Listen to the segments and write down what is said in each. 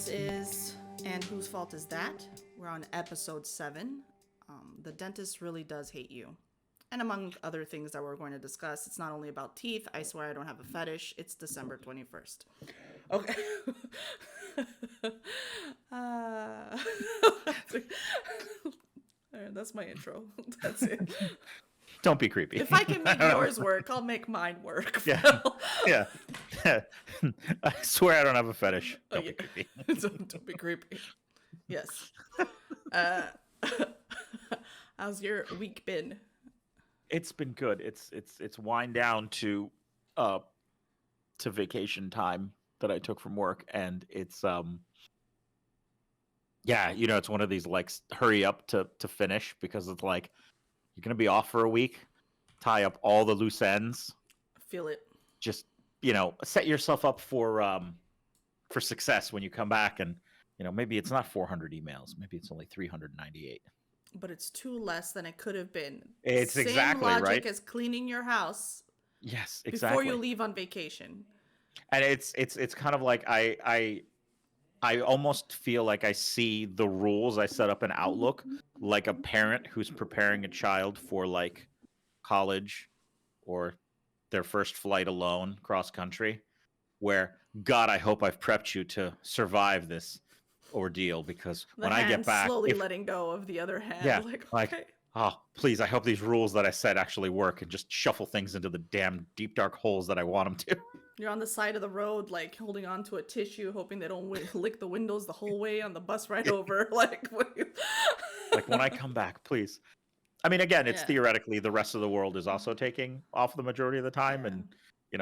This is And Whose Fault Is That? We're on episode 7. The dentist really does hate you. And among other things that we're going to discuss, it's not only about teeth. I swear I don't have a fetish. It's December 21st. Okay. That's my intro. That's it. Don't be creepy. If I can make yours work, I'll make mine work. Yeah. Yeah. I swear I don't have a fetish. Don't be creepy. Don't be creepy. Yes. How's your week been? It's been good. It's wind down to vacation time that I took from work, and it's yeah, it's one of these like hurry up to finish, because it's like you're gonna be off for a week, tie up all the loose ends. Feel it. Just set yourself up for success when you come back, and maybe it's not 400 emails, maybe it's only 398. But it's 2 less than it could have been. It's Same exactly logic right. as cleaning your house. Yes, exactly. Before you leave on vacation. And it's kind of like I almost feel like I see the rules I set up in Outlook like a parent who's preparing a child for like college or their first flight alone cross country, where, God, I hope I've prepped you to survive this ordeal, because when I get back, slowly letting go of the other hand. Yeah, like, okay. Oh, please, I hope these rules that I set actually work, and just shuffle things into the damn deep dark holes that I want them to. You're on the side of the road, like holding on to a tissue, hoping they don't lick the windows the whole way on the bus ride over. Like when I come back, please. I mean, again, it's theoretically the rest of the world is also taking off the majority of the time, and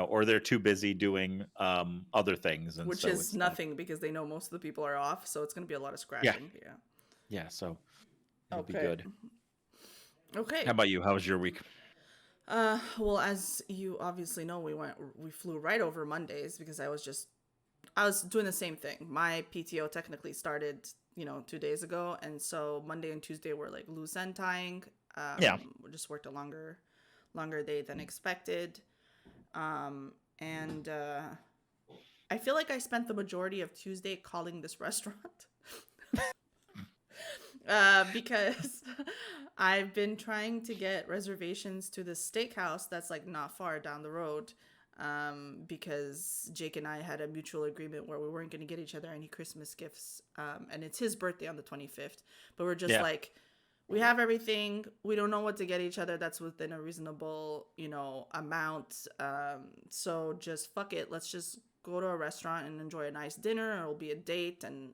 or they're too busy doing other things, and which so is nothing, because they know most of the people are off, so it's going to be a lot of scratching. Yeah. So it'll be good. Okay. How about you? How was your week? Well, as you obviously know, we flew right over Mondays, because I was doing the same thing. My PTO technically started, 2 days ago, and so Monday and Tuesday were like loose end tying. We just worked a longer day than expected. And I feel like I spent the majority of Tuesday calling this restaurant. Because I've been trying to get reservations to this steakhouse that's like not far down the road, because Jake and I had a mutual agreement where we weren't going to get each other any Christmas gifts, and it's his birthday on the 25th, but we're just like, we have everything, we don't know what to get each other that's within a reasonable amount, so just fuck it, let's just go to a restaurant and enjoy a nice dinner. It'll be a date, and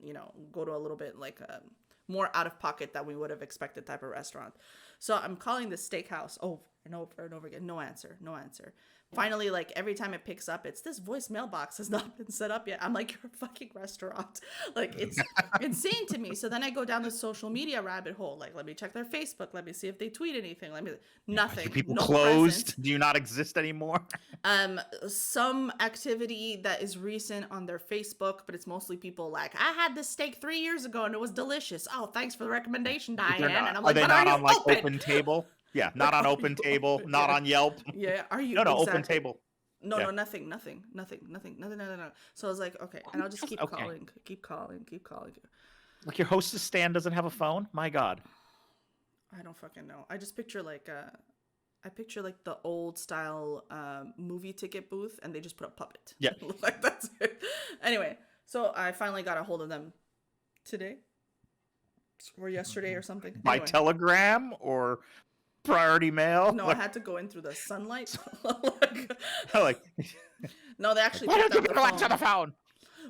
go to a little bit like a more out of pocket than we would have expected type of restaurant. So I'm calling this steakhouse over and over and over again. No answer. Finally, like every time it picks up, it's this voicemail box has not been set up yet. I'm like, you're a fucking restaurant. Like, it's insane to me. So then I go down the social media rabbit hole. Like, let me check their Facebook. Let me see if they tweet anything. Nothing. Are people no closed? presence. Do you not exist anymore? Some activity that is recent on their Facebook, but it's mostly people like, I had this steak 3 years ago and it was delicious. Oh, thanks for the recommendation, Diane. And I'm like, are they not on like open? Open Table? Yeah, not on Open Table, not on Yelp. Yeah, are you? No, exactly. Open Table. No, nothing. So I was like, okay, and I'll just keep calling. Like your hostess stand doesn't have a phone? My God. I don't fucking know. I just picture like the old style movie ticket booth, and they just put a puppet. Yeah. Like that's it. Anyway, so I finally got a hold of them today or yesterday or something. By telegram or priority mail? No, I had to go in through the sunlight. No, they actually why don't you picked go up to the phone?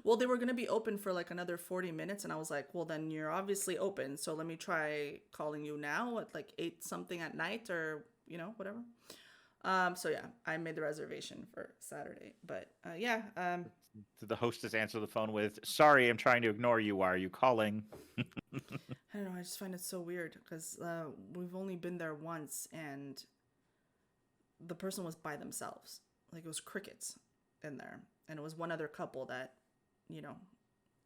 Well, they were going to be open for like another 40 minutes, and I was like, well, then you're obviously open, so let me try calling you now at like 8 something at night, or whatever. So yeah, I made the reservation for Saturday, but Did the hostess answer the phone with, sorry, I'm trying to ignore you, why are you calling? I don't know, I just find it so weird, because we've only been there once, and the person was by themselves. Like, it was crickets in there, and it was one other couple that,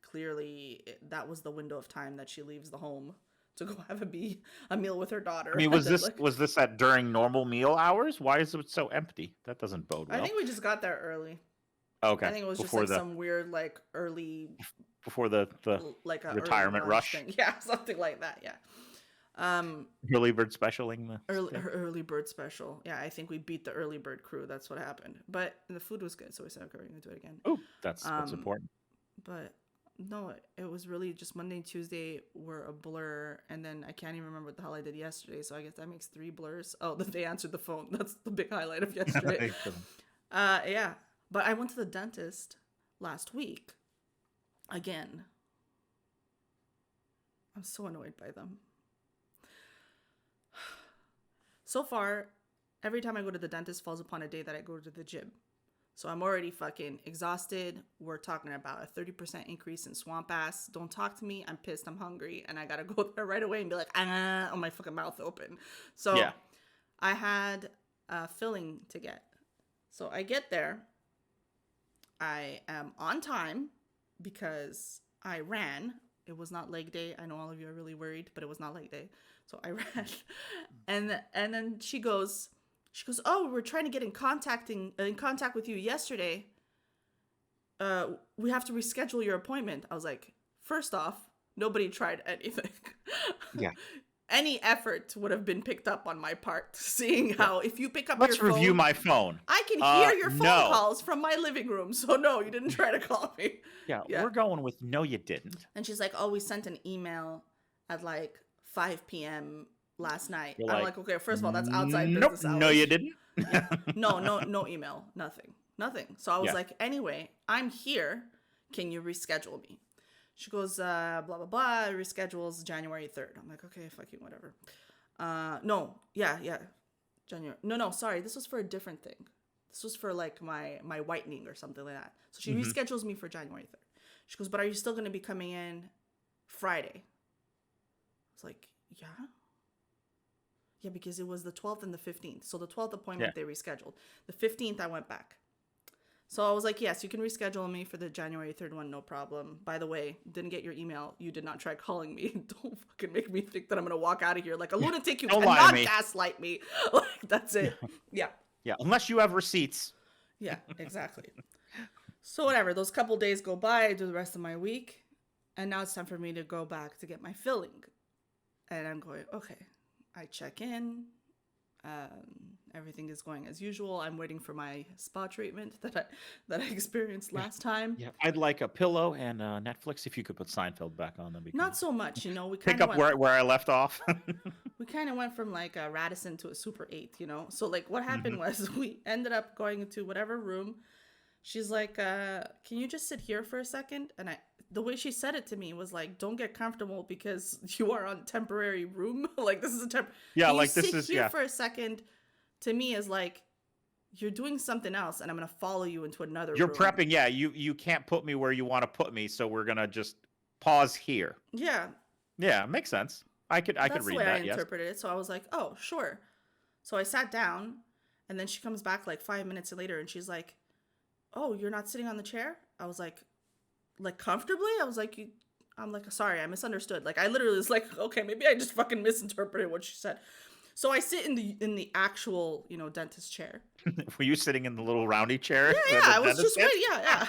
clearly that was the window of time that she leaves the home to go have a meal with her daughter. I mean, was this at during normal meal hours? Why is it so empty? That doesn't bode well. I think we just got there early. Okay. I think it was just like some weird like early before the like a early retirement lunch rush. thing. Yeah, something like that. Yeah. Early bird specialing the steak. Early bird special. Yeah, I think we beat the early bird crew. That's what happened. But the food was good, so we said, okay, we're gonna do it again. Oh, that's what's important. But no, it was really just Monday and Tuesday were a blur, and then I can't even remember what the hell I did yesterday. So I guess that makes 3 blurs. Oh, they answered the phone. That's the big highlight of yesterday. Yeah. But I went to the dentist last week again. I'm so annoyed by them. So far, every time I go to the dentist falls upon a day that I go to the gym. So I'm already fucking exhausted. We're talking about a 30% increase in swamp ass. Don't talk to me. I'm pissed. I'm hungry. And I got to go there right away and be like, on my fucking mouth open. So yeah. I had a filling to get. So I get there. I am on time because I ran. It was not leg day. I know all of you are really worried, but it was not leg day. So I ran. And then she goes, oh, we're trying to get in contact with you yesterday. We have to reschedule your appointment. I was like, first off, nobody tried anything. Yeah. Any effort would have been picked up on my part, seeing how if you pick up Let's your phone. review my phone. I can hear your phone calls from my living room. So no, you didn't try to call me. Yeah, we're going with no, you didn't. And she's like, oh, we sent an email at like 5 p.m. last night. I'm like, okay, first of all, that's outside business hours. No, you didn't. Yeah. No email, nothing. So I was like, anyway, I'm here. Can you reschedule me? She goes, blah, blah, blah, reschedules January 3rd. I'm like, okay, fucking whatever. January. No, sorry. This was for a different thing. This was for like my whitening or something like that. So she reschedules me for January 3rd. She goes, but are you still going to be coming in Friday? I was like, yeah. Yeah, because it was the 12th and the 15th. So the 12th appointment they rescheduled. The 15th I went back. So I was like, yes, you can reschedule me for the January 3rd one, no problem. By the way, didn't get your email. You did not try calling me. Don't fucking make me think that I'm going to walk out of here like a lunatic. You cannot gaslight me. Like, that's it. Yeah. Yeah, unless you have receipts. Yeah, exactly. So whatever, those couple days go by, I do the rest of my week, and now it's time for me to go back to get my filling. And I'm going, okay, I check in. Everything is going as usual. I'm waiting for my spa treatment that I experienced last time. Yeah, I'd like a pillow and Netflix. If you could put Seinfeld back on, that'd be not so much. We kind pick up where I left off. We kind of went from like a Radisson to a Super 8, So like what happened was we ended up going into whatever room. She's like, can you just sit here for a second? And the way she said it to me was like, don't get comfortable because you are on temporary room. Like this is a temporary. Yeah, can like you this sit is here for a second. To me is like, you're doing something else and I'm going to follow you into another You're room. prepping. Yeah. You can't put me where you want to put me. So we're going to just pause here. Yeah. Yeah. Makes sense. I could read that. That's the way I interpreted it. So I was like, oh, sure. So I sat down and then she comes back like 5 minutes later and she's like, oh, you're not sitting on the chair? I was like comfortably? I was like, I'm like, sorry, I misunderstood. Like I literally was like, okay, maybe I just fucking misinterpreted what she said. So I sit in the actual, dentist chair. Were you sitting in the little roundy chair? Yeah, I was just waiting. Yeah.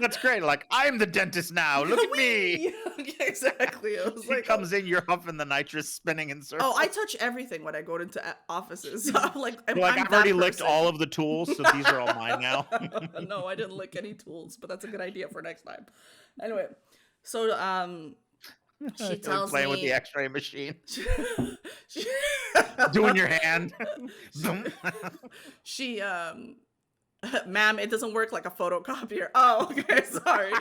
That's great. Like, I'm the dentist now. Look at me. Yeah, exactly. It was like, comes in, you're huffing the nitrous, spinning in circles. Oh, I touch everything when I go into offices. So I'm like, I've already licked all of the tools, so these are all mine now. No, I didn't lick any tools, but that's a good idea for next time. Anyway, so she tells playing me with the X-ray machine, doing your hand. She ma'am, it doesn't work like a photocopier. Oh, okay, sorry.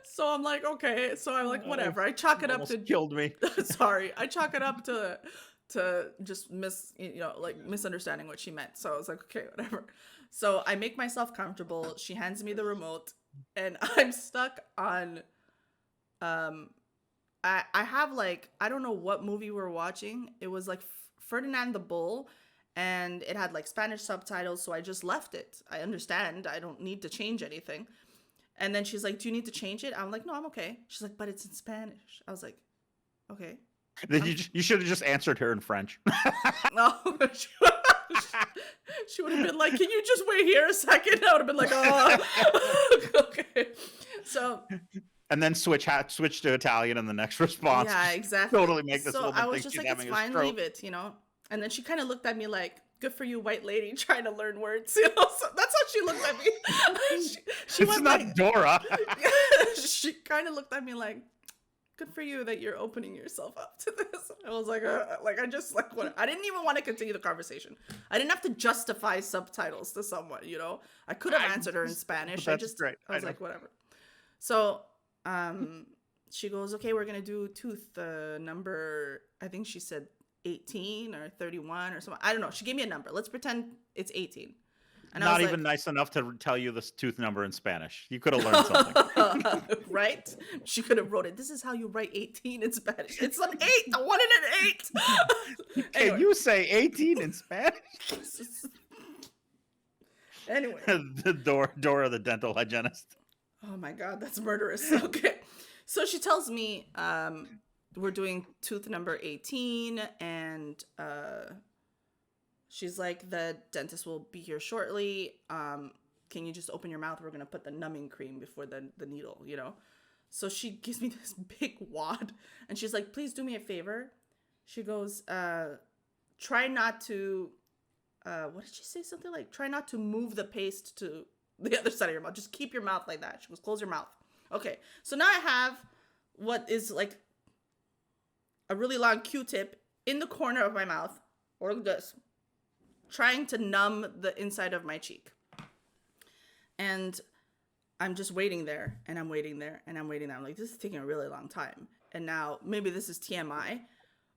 So I'm like, okay. So I'm like, whatever. I chalk it up to killed me. Sorry, I chalk it up to just misunderstanding what she meant. So I was like, okay, whatever. So I make myself comfortable. She hands me the remote, and I'm stuck on. I have like, I don't know what movie we're watching. It was like Ferdinand the Bull, and it had like Spanish subtitles. So I just left it. I understand. I don't need to change anything. And then she's like, "Do you need to change it?" I'm like, "No, I'm okay." She's like, "But it's in Spanish." I was like, "Okay." You should have just answered her in French. No, She would have been like, can you just wait here a second? I would have been like, oh, okay. So. And then switch to Italian in the next response. Yeah, exactly. Totally make this so woman I was think just she's like, it's having a fine, stroke. leave it, And then she kind of looked at me like, good for you, white lady, trying to learn words. So that's how she looked at me. she It's went not like, Dora. she kind of looked at me like, good for you that you're opening yourself up to this. I was like, I just like, what? I didn't even want to continue the conversation. I didn't have to justify subtitles to someone, I could have answered her in Spanish. I was like, whatever. So, she goes, okay, we're going to do tooth number, I think she said 18 or 31 or something. I don't know. She gave me a number. Let's pretend it's 18. And not even nice enough to tell you this tooth number in Spanish. You could have learned something. Right? She could have wrote it. This is how you write 18 in Spanish. It's an 8. I wanted an 8. Can you say 18 in Spanish? Anyway. The Dora the dental hygienist. Oh my God, that's murderous. Okay. So she tells me we're doing tooth number 18 and she's like, the dentist will be here shortly. Can you just open your mouth? We're going to put the numbing cream before the needle, So she gives me this big wad and she's like, please do me a favor. She goes, try not to, what did she say? Something like, try not to move the paste to the other side of your mouth. Just keep your mouth like that. She goes, close your mouth. Okay. So now I have what is like a really long Q-tip in the corner of my mouth, or like this, trying to numb the inside of my cheek. And I'm just waiting there, and I'm waiting there, and I'm waiting there. I'm like, this is taking a really long time. And now, maybe this is TMI,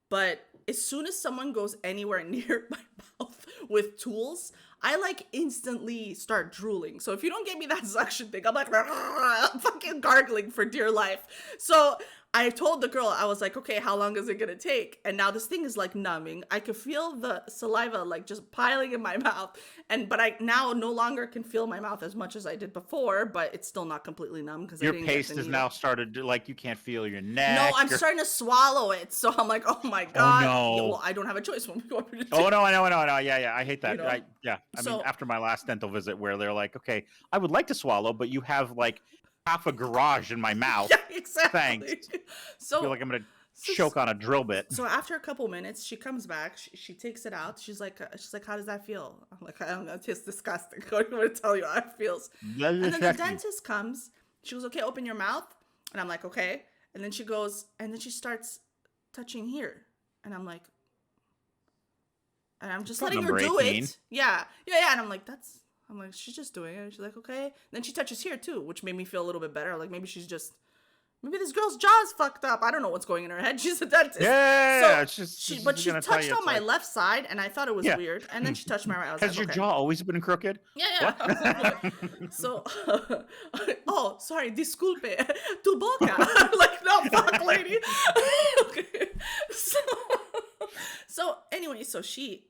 but as soon as someone goes anywhere near my mouth with tools, I like instantly start drooling. So if you don't get me that suction thing, I'm like, I'm fucking gargling for dear life. So I told the girl, I was like, okay, how long is it gonna take? And now this thing is like numbing. I could feel the saliva like just piling in my mouth. But I now no longer can feel my mouth as much as I did before, but it's still not completely numb because your paste has now started to, like, you can't feel your neck. No, I'm starting to swallow it. So I'm like, oh my God. Oh, no. Well, I don't have a choice when we go over to Oh, no, I know. Yeah, I hate that. I So- mean, after my last dental visit where they're like, okay, I would like to swallow, but you have like half a garage in my mouth. Yeah, exactly. Thanks. So I feel like I'm going to choke on a drill bit. So after a couple minutes, she comes back. She takes it out. She's like, how does that feel? I'm like, I don't know. It's disgusting. I don't want to tell you how it feels. And then the dentist comes. She goes, okay, open your mouth. And I'm like, okay. And then she goes, and then she starts touching here. And I'm like, and I'm just letting her do 18. it. Yeah. And I'm like, she's just doing it. She's like, okay. And then she touches here too, which made me feel a little bit better. Like maybe this girl's jaw is fucked up. I don't know what's going in her head. She's a dentist. Yeah. So she touched on my left side, and I thought it was weird. And then she touched my right. I was Has your jaw always been crooked? Yeah. So, oh, sorry, disculpe, tu boca. I'm like, no, fuck, lady. Okay. So anyway, so she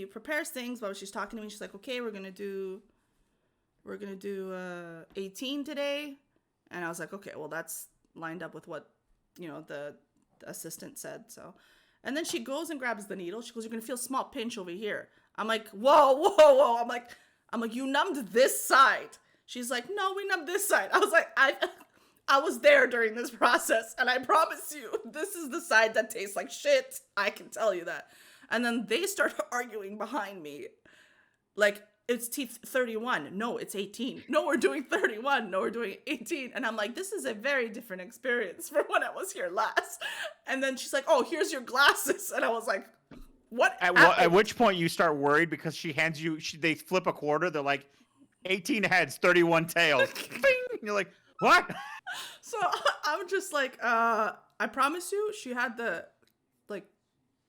prepares things while she's talking to me. She's like, okay, we're gonna do 18 today. And I was like, okay, well, that's lined up with what, the assistant said. So, and then she goes and grabs the needle. She goes, you're going to feel a small pinch over here. I'm like, whoa. I'm like, you numbed this side. She's like, no, we numbed this side. I was like, I was there during this process. And I promise you, this is the side that tastes like shit. I can tell you that. And then they start arguing behind me. Like, it's teeth 31. No, it's 18. No, we're doing 31. No, we're doing 18. And I'm like, this is a very different experience from when I was here last. And then she's like, oh, here's your glasses. And I was like, what? At which point you start worried because she hands you, they flip a quarter. They're like, 18 heads, 31 tails. Bing! You're like, what? So I'm just like, I promise you, she had the like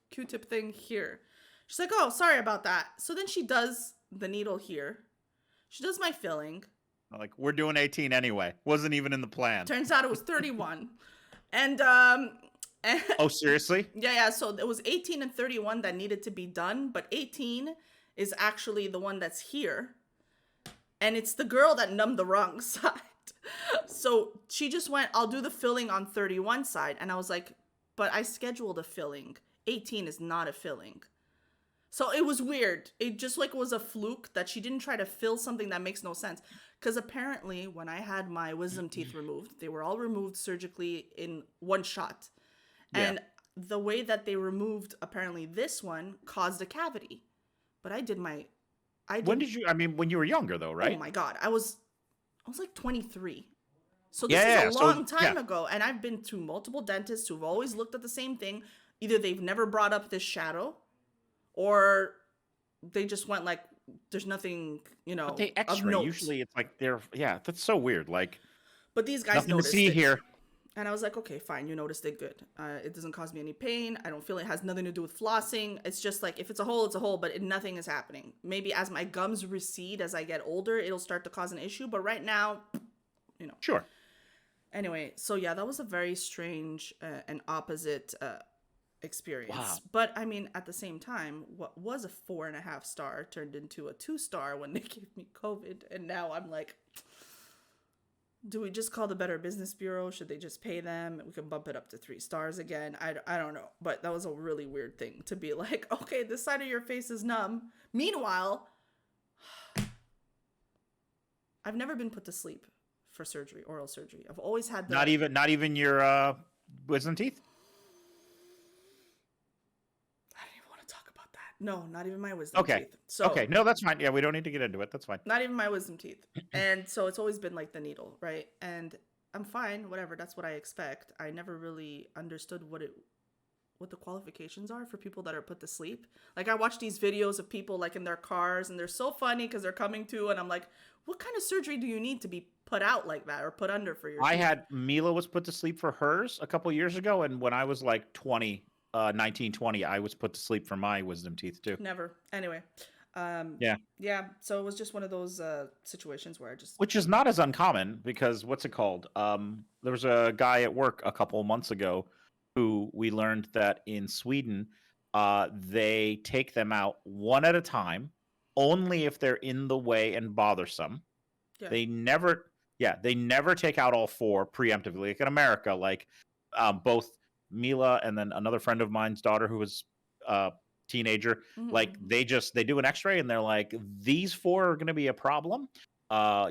Q-tip thing here. She's like, oh, sorry about that. So then she does the needle here. She does my filling. Like, we're doing 18 anyway. Wasn't even in the plan. Turns out it was 31. And oh, seriously? Yeah. So it was 18 and 31 that needed to be done, but 18 is actually the one that's here. And it's the girl that numbed the wrong side. So she just went, I'll do the filling on 31 side. And I was like, but I scheduled a filling. 18 is not a filling. So it was weird. It just like was a fluke that she didn't try to fill something that makes no sense. Because apparently, when I had my wisdom teeth removed, they were all removed surgically in one shot. Yeah. And the way that they removed apparently this one caused a cavity. But I When did did you? I mean, when you were younger, though, oh right? my god, I was like 23. So Yeah, this is a yeah. So long yeah, time ago, and I've been to multiple dentists who've always looked at the same thing. Either they've never brought up this shadow, or they just went like, "There's nothing, but they of X-ray. note." Usually, it's like they're yeah. That's so weird. Like But these guys nothing to noticed see it, here. and I was like, "Okay, fine, you noticed it. Good. It doesn't cause me any pain. I don't feel it has nothing to do with flossing. It's just like if it's a hole, it's a hole, but nothing is happening. Maybe as my gums recede as I get older, it'll start to cause an issue. But right now, you know." Sure. Anyway, so yeah, that was a very strange and opposite experience. Wow. But I mean, at the same time, what was a 4.5 star turned into a 2 star when they gave me COVID, and now I'm like, do we just call the Better Business Bureau? Should they just pay them? We can bump it up to 3 stars again. I don't know, but that was a really weird thing to be like, okay, this side of your face is numb. Meanwhile, I've never been put to sleep for surgery, oral surgery. I've always had Not even your wisdom teeth. I don't even want to talk about that. No, not even my wisdom Okay. teeth. So Okay. No, that's fine. Yeah, we don't need to get into it. That's fine. not even my wisdom teeth. And so it's always been like the needle, right? And I'm fine, whatever. That's what I expect. I never really understood what the qualifications are for people that are put to sleep. Like I watch these videos of people like in their cars and they're so funny because they're coming to, and I'm like, what kind of surgery do you need to be put out like that or put under for your I teeth? had Mila was put to sleep for hers a couple years ago, and when I was like 20, 19, 20, I was put to sleep for my wisdom teeth too. Never. Anyway, Yeah. yeah. So it was just one of those situations where I just Which is not as uncommon because what's it called? There was a guy at work a couple of months ago who we learned that in Sweden, they take them out one at a time, only if they're in the way and bothersome. yeah. They never, yeah, they never take out all four preemptively. Like in America, like both Mila and then another friend of mine's daughter who was teenager, like Mm-hmm. they do an X-ray and they're like, these four are going to be a problem.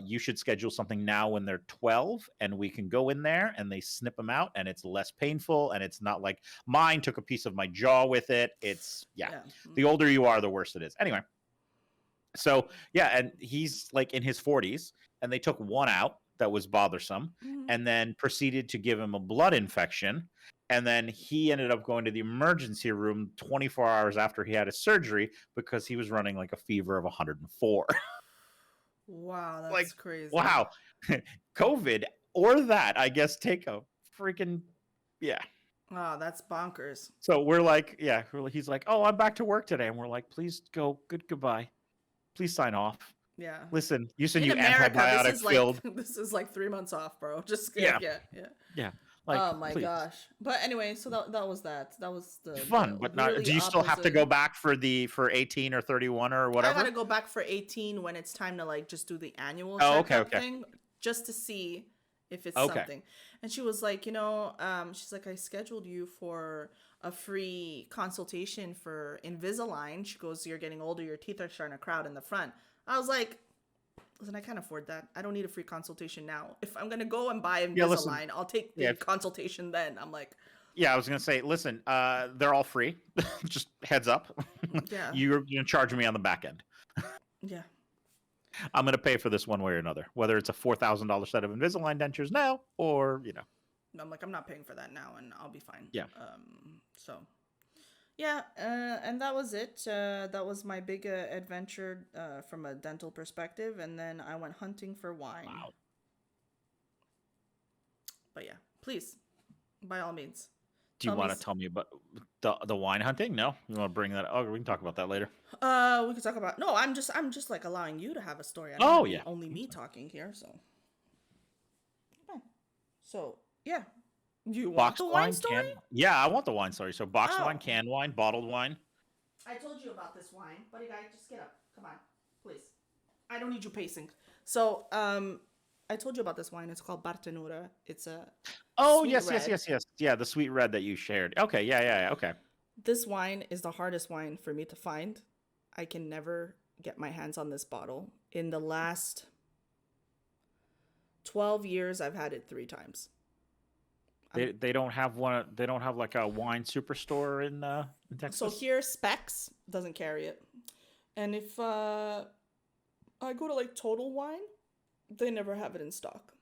You should schedule something now when they're 12 and we can go in there and they snip them out and it's less painful and it's not like mine took a piece of my jaw with it. It's yeah. Yeah. The older you are, the worse it is. Anyway, so yeah, and he's like in his 40s and they took one out that was bothersome Mm-hmm. and then proceeded to give him a blood infection. And then he ended up going to the emergency room 24 hours after he had his surgery because he was running like a fever of 104. Wow, that's Like, crazy. wow, COVID or that, I guess, take a freaking, yeah. Oh, that's bonkers. So we're like, yeah, he's like, oh, I'm back to work today. And we're like, please go, goodbye. Please sign off. Yeah. Listen, you said In you America, antibiotic this is like filled. this is like 3 months off, bro. Just Yeah. yeah, yeah. Yeah. Like, Oh my please. gosh. But anyway, so that was that. That was the Fun, but not. really Do you still have to go opposite- back for 18 or 31 or I whatever? gotta go back for 18 when it's time to like just do the annual Oh, checkup okay. thing, just to see if it's Okay. something. And she was like, she's like, I scheduled you for a free consultation for Invisalign. She goes, you're getting older, your teeth are starting to crowd in the front. I was like, listen, I can't afford that. I don't need a free consultation now. If I'm gonna go and buy Invisalign, listen, I'll take the consultation then. I'm like, Yeah, I was gonna say, listen, they're all free. Just heads up. yeah, You're gonna charge me on the back end. yeah. I'm gonna pay for this one way or another, whether it's a $4,000 set of Invisalign dentures now or I'm like, I'm not paying for that now, and I'll be fine. Yeah. So, yeah, and that was it. That was my big adventure from a dental perspective, and then I went hunting for wine. Wow. But yeah, please, by all means. Do you want to tell me about the wine hunting? No, you want to bring that? Oh, we can talk about that later. We could talk about. No, I'm just like allowing you to have a story. I don't Oh want yeah, only me talking here. So, yeah. Do you want boxed the wine, wine story? Yeah, I want the wine story. So boxed Oh. wine, canned wine, bottled wine. I told you about this wine, buddy guy. Just get up. Come on, please. I don't need you pacing. So, I told you about this wine. It's called Bartenura. It's a Oh sweet yes, red. yes. Yeah, the sweet red that you shared. Okay, yeah. Okay. This wine is the hardest wine for me to find. I can never get my hands on this bottle. In the last 12 years, I've had it 3 times. They don't have one. They don't have like a wine superstore in So Texas. here, Specs doesn't carry it. And if I go to like Total Wine, they never have it in stock.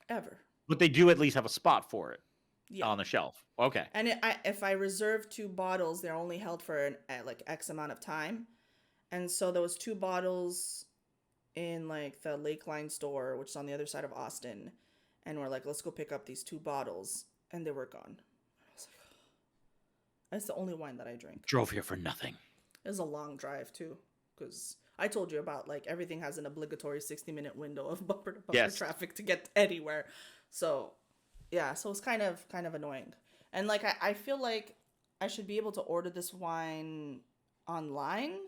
Ever. But they do at least have a spot for it Yeah. on the shelf. Okay. And if I reserve 2 bottles, they're only held for like X amount of time. And so those 2 bottles in like the Lakeline store, which is on the other side of Austin, and we're like, let's go pick up these 2 bottles, and they were gone. I was like, that's the only wine that I drink. Drove here for nothing. It was a long drive too, because I told you about like everything has an obligatory 60-minute window of bumper to bumper traffic to get anywhere. So yeah, so it's kind of annoying. And like I feel like I should be able to order this wine online,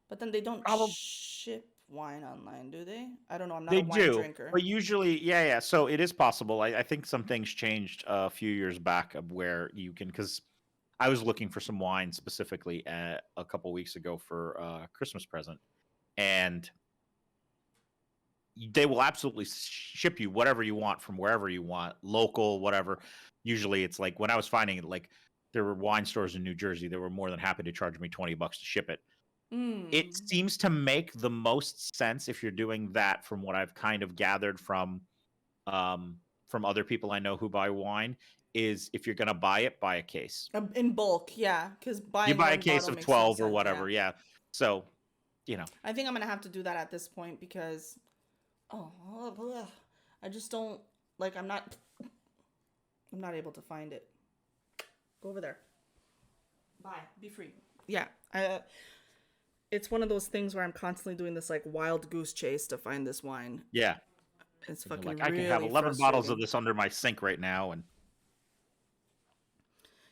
but then they don't ship wine online, do they? I don't know. I'm not a wine drinker. But usually, yeah. So it is possible. I think some things changed a few years back of where you can, because I was looking for some wine specifically a couple weeks ago for a Christmas present, and they will absolutely ship you whatever you want from wherever you want, local, whatever. Usually it's like when I was finding it, like there were wine stores in New Jersey that were more than happy to charge me $20 to ship it. It seems to make the most sense if you're doing that, from what I've kind of gathered from other people I know who buy wine, is if you're going to buy it, buy a case. In bulk, yeah. Because you buy a case of 12 or whatever, yeah. So, you know. I think I'm going to have to do that at this point because, I just don't, like, I'm not able to find it. Go over there. Bye. Be free. Yeah. It's one of those things where I'm constantly doing this like wild goose chase to find this wine. Yeah. It's fucking like, I can have 11 bottles of this under my sink right now. And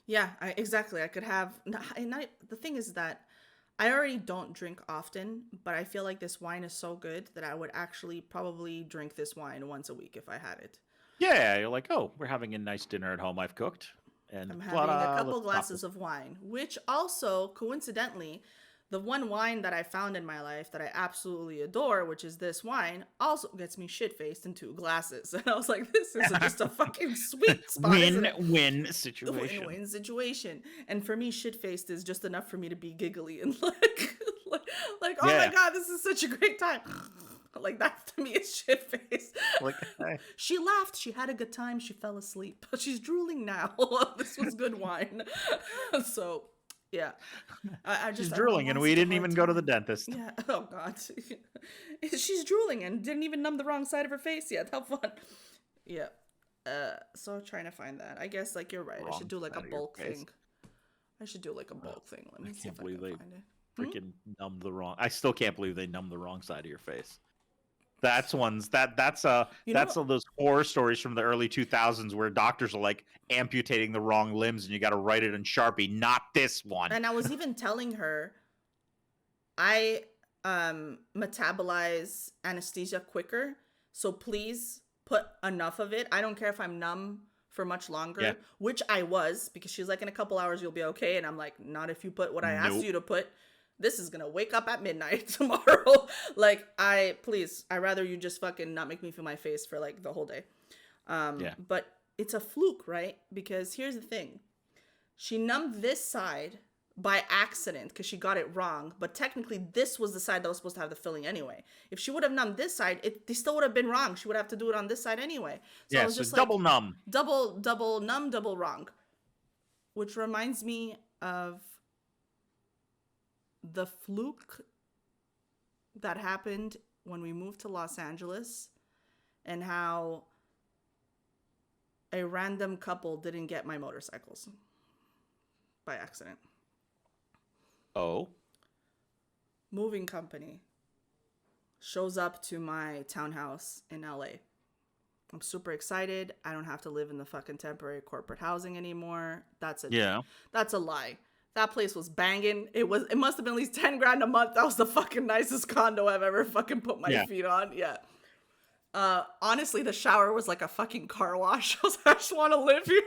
yeah, exactly. I could have, the thing is that I already don't drink often, but I feel like this wine is so good that I would actually probably drink this wine once a week if I had it. Yeah. You're like, oh, we're having a nice dinner at home I've cooked. And I'm having a couple glasses of wine, which also, coincidentally, the one wine that I found in my life that I absolutely adore, which is this wine, also gets me shit-faced in 2 glasses. And I was like, this is just a fucking sweet spot. Win-win situation. Win-win situation. And for me, shit-faced is just enough for me to be giggly and like oh my God, this is such a great time. Like, that to me is shit-faced. Like, she laughed. She had a good time. She fell asleep. She's drooling now. This was good wine. So... yeah, she's drooling, and we didn't even go to the dentist. Yeah. Oh God, she's drooling and didn't even numb the wrong side of her face yet. How fun. Yeah. So I'm trying to find that. I guess like you're right. I should do like a bulk thing. Let me see if I can find it. Freaking numbed the wrong. I still can't believe they numbed the wrong side of your face. That's those horror stories from the early 2000s where doctors are like amputating the wrong limbs and you got to write it in Sharpie. Not this one. And I was even telling her, I metabolize anesthesia quicker, so please put enough of it. I don't care if I'm numb for much longer, which I was, because she's like, in a couple hours you'll be okay, and I'm like, not if you put what I asked you to put. This is gonna wake up at midnight tomorrow. Like, I'd rather you just fucking not make me feel my face for like the whole day. But it's a fluke, right? Because here's the thing. She numbed this side by accident because she got it wrong. But technically this was the side that was supposed to have the filling anyway. If she would have numbed this side, they still would have been wrong. She would have to do it on this side anyway. So it was just double numb. Double numb, double wrong. Which reminds me of the fluke that happened when we moved to Los Angeles and how a random couple didn't get my motorcycles by accident. Oh. Moving company shows up to my townhouse in LA. I'm super excited. I don't have to live in the fucking temporary corporate housing anymore. That's a lie. That place was banging. It must have been at least 10 grand a month. That was the fucking nicest condo I've ever fucking put my feet on. Yeah. Honestly, the shower was like a fucking car wash. I was like, I just want to live here.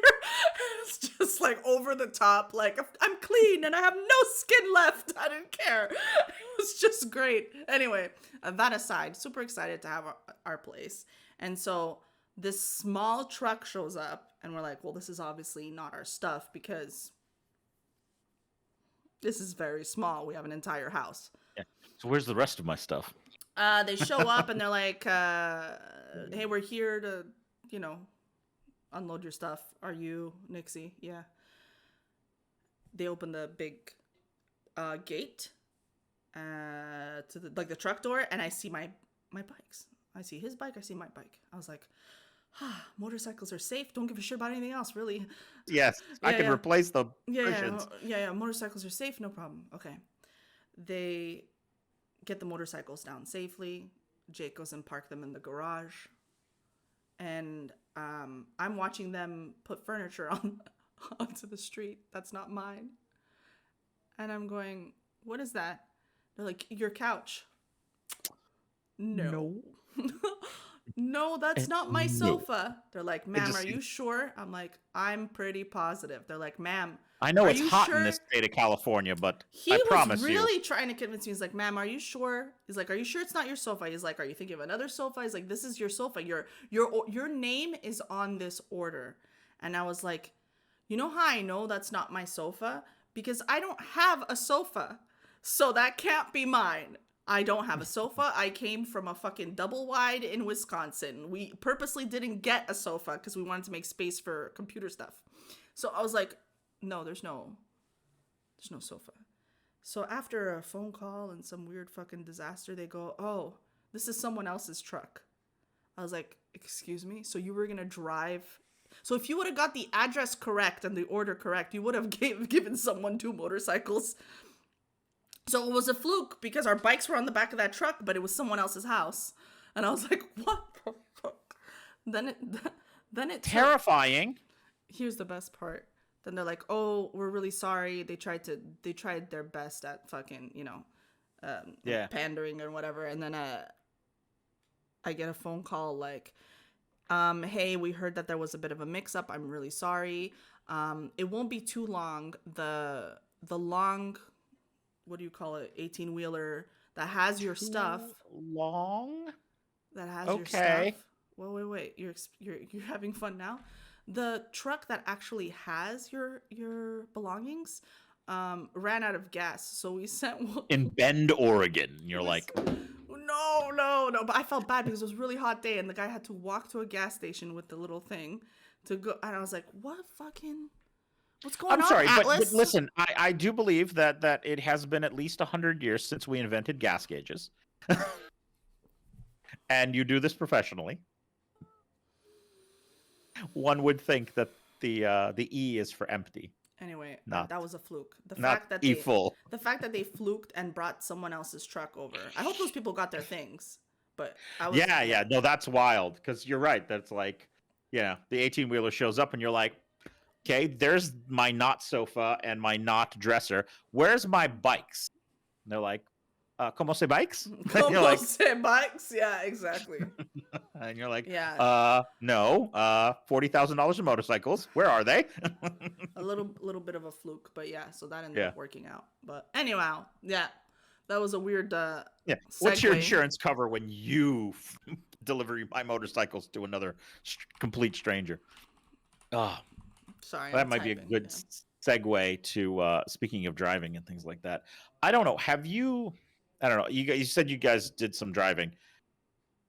It's just like over the top. Like, I'm clean and I have no skin left. I didn't care. It was just great. Anyway, that aside, super excited to have our place. And so this small truck shows up and we're like, well, this is obviously not our stuff because this is very small. We have an entire house. Yeah. So where's the rest of my stuff? They show up and they're like, hey, we're here to, unload your stuff. Are you Nyxi? Yeah. They open the big gate to the truck door, and I see my bikes. I see his bike. I see my bike. I was like, motorcycles are safe. Don't give a shit about anything else, really. Yes, yeah, I can replace the cushions. Yeah. Motorcycles are safe. No problem. Okay. They get the motorcycles down safely. Jake goes and park them in the garage. And I'm watching them put furniture onto the street that's not mine. And I'm going, what is that? They're like, your couch. No. No, that's not my sofa. They're like, ma'am, are you sure? I'm like, I'm pretty positive. They're like, ma'am, I know it's hot in this state of California, but I promise you. He was really trying to convince me. He's like, ma'am, are you sure? He's like, are you sure it's not your sofa? He's like, are you thinking of another sofa? He's like, this is your sofa. Your name is on this order. And I was like, you know how I know that's not my sofa? Because I don't have a sofa. So that can't be mine. I don't have a sofa. I came from a fucking double wide in Wisconsin. We purposely didn't get a sofa because we wanted to make space for computer stuff. So I was like, no, there's no sofa. So after a phone call and some weird fucking disaster, they go, oh, this is someone else's truck. I was like, excuse me? So you were going to drive? So if you would have got the address correct and the order correct, you would have given someone 2 motorcycles. So it was a fluke because our bikes were on the back of that truck, but it was someone else's house. And I was like, what the fuck? Then it terrifying. Here's the best part. Then they're like, oh, we're really sorry. They tried their best at fucking, pandering or whatever. And then I get a phone call like, hey, we heard that there was a bit of a mix up. I'm really sorry. It won't be too long. The long, what do you call it? 18-wheeler that has your stuff. Long? That has your stuff. Well, wait. You're having fun now? The truck that actually has your belongings ran out of gas, so we sent one in Bend, Oregon. You're like, no, but I felt bad because it was a really hot day and the guy had to walk to a gas station with the little thing to go, and I was like, what's going on? I'm sorry, but listen, I do believe that it has been at least 100 years since we invented gas gauges. And you do this professionally. One would think that the E is for empty. Anyway, that was a fluke. The fact that they fluked and brought someone else's truck over. I hope those people got their things. But no, that's wild because you're right. That's like, the 18-wheeler shows up and you're like, okay, there's my not sofa and my not dresser. Where's my bikes? And they're like, ¿Cómo se bikes? ¿Cómo se bikes? Yeah, exactly. And you're like, no, $40,000 in motorcycles. Where are they? A little bit of a fluke, but so that ended up working out. But anyhow, that was a weird What's your insurance cover when you deliver my motorcycles to another complete stranger? Oh, sorry. That might be a good segue to speaking of driving and things like that. I don't know. I don't know. You said you guys did some driving.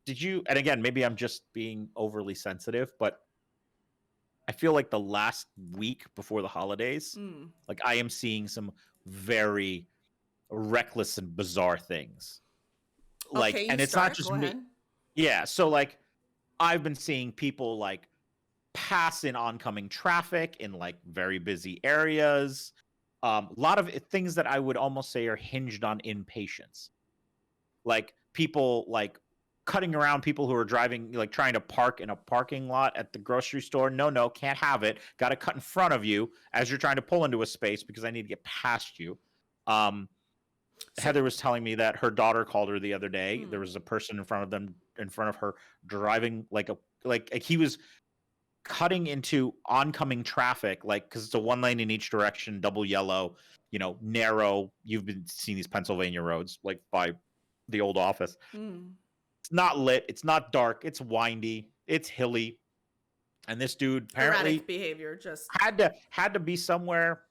Did you? And again, maybe I'm just being overly sensitive, but I feel like the last week before the holidays, like I am seeing some very reckless and bizarre things. Like, and it's not just me. Yeah. So like, I've been seeing people like pass in oncoming traffic in like very busy areas. A lot of things that I would almost say are hinged on impatience. Like people like cutting around people who are driving, like trying to park in a parking lot at the grocery store. No, can't have it. Got to cut in front of you as you're trying to pull into a space because I need to get past you. Heather was telling me that her daughter called her the other day. There was a person in front of them in front of her, driving like he was cutting into oncoming traffic, like, because it's a one lane in each direction, double yellow, narrow. You've been seeing these Pennsylvania roads, like by the old office. It's not lit, it's not dark, it's windy, it's hilly, and this dude apparently erratic behavior, just had to be somewhere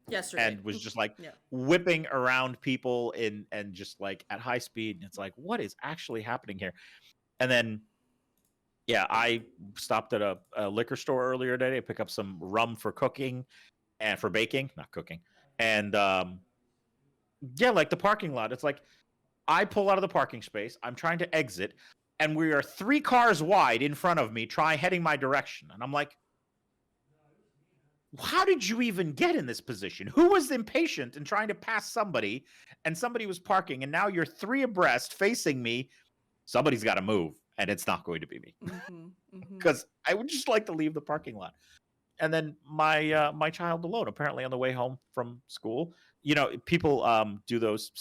yesterday, and was just like yeah. whipping around people and just like at high speed, and it's like, what is actually happening here? And then I stopped at a liquor store earlier today to pick up some rum for cooking and for baking, not cooking. And like the parking lot, it's like I pull out of the parking space, I'm trying to exit, and we are 3 cars wide in front of me, heading my direction. And I'm like, how did you even get in this position? Who was impatient and trying to pass somebody, and somebody was parking, and now you're 3 abreast facing me? Somebody's got to move, and it's not going to be me, because I would just like to leave the parking lot. And then my child alone, apparently on the way home from school, people do those